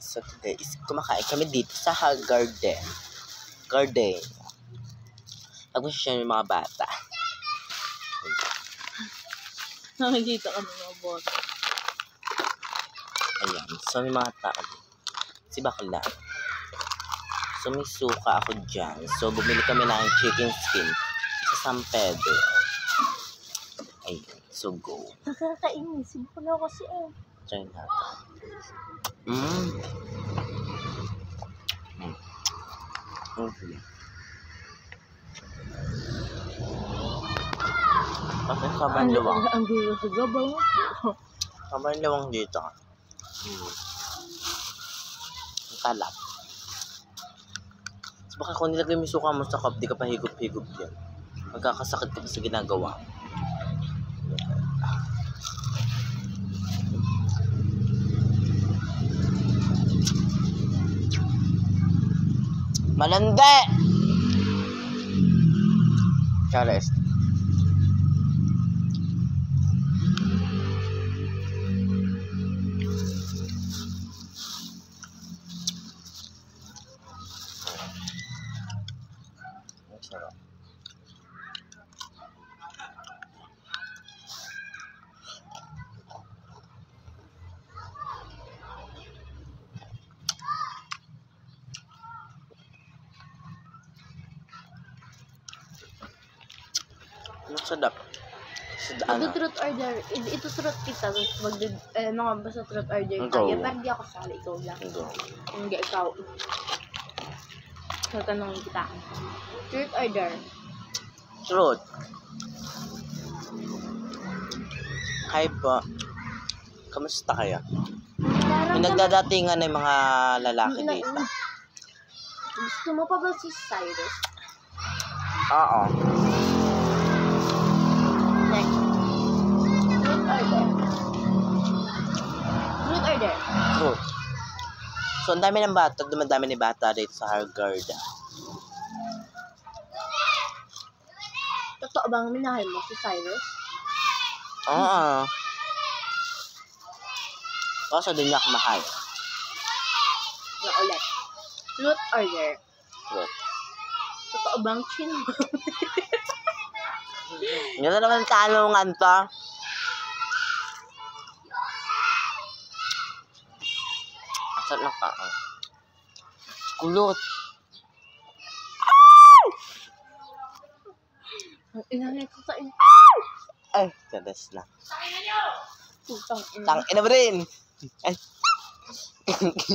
So today is kumakain kami dito sa garden. Nag-wish yung mga bata. Nakikita ka ng mga bata. Ayan. So may mga tao. Si Bakla. So may suka ako dyan. So bumili kami ng chicken skin sa San Pedro. Ayan. So go. Nakakainis. Wala kasi Try natin. Okay. Kasi sobrang luwang. Ang gulo sa gabaw. Sobrang luwang dito. Ang kalap. So baka kung nilagay mo yung suka mo sa cup, di ka pa higop-higop yan. Magkakasakit ka pa sa ginagawa. Malande! Charles. Sarap. Masarap. Truth order. Ito truth kita. Mga basta truth order Go. tayo. Pero di ako sali. Ikaw lang. Go. Hindi ikaw. Tatanungin kita. Truth order. Truth. Hi po. Kamusta kayo? Yung nagdadatingan ng mga lalaki dito. Gusto mo pa ba si Cyrus? Oo. Next. Truth order. Truth order. Truth. So, ang dami ng bata. Dumadami ni bata dito sa Hargarda. Totoo bang minahal mo si Cyrus? Oo. Kaso din niya ako mahal. Na ulit. Truth order. Truth. Totoo bang chin mo? Hindi na naman tanungan to. Asal lang ka. Kulot. Ang inanay ko sa inyo. Ay, tadas na. Putang ina. Tang ina mo rin. Ay.